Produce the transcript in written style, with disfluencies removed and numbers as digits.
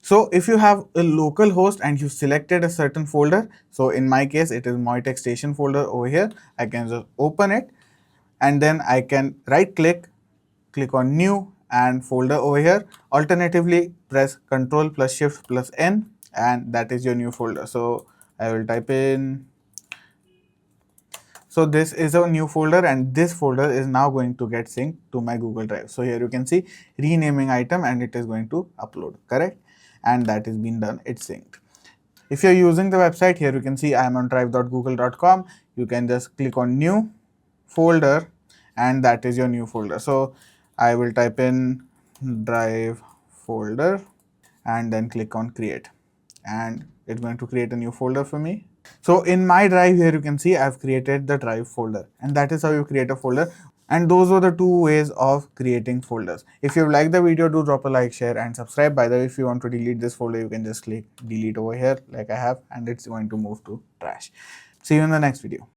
So if you have a local host and you've selected a certain folder, so in my case it is moitechstation folder over here, I can just open it and then I can right click on new and folder over here. Alternatively, press Ctrl plus Shift plus N and that is your new folder. So I will type in. So this is a new folder and this folder is now going to get synced to my Google Drive. So here you can see renaming item and it is going to upload, correct? And that is been done, it's synced. If you're using the website, here you can see I am on drive.google.com. You can just click on new folder and that is your new folder. So I will type in drive folder and then click on create and it's going to create a new folder for me. So in my drive here you can see I've created the drive folder and that is how you create a folder. And those were the two ways of creating folders. If you like the video, do drop a like, share and subscribe. By the way, if you want to delete this folder, you can just click delete over here like I have and it's going to move to trash. See you in the next video.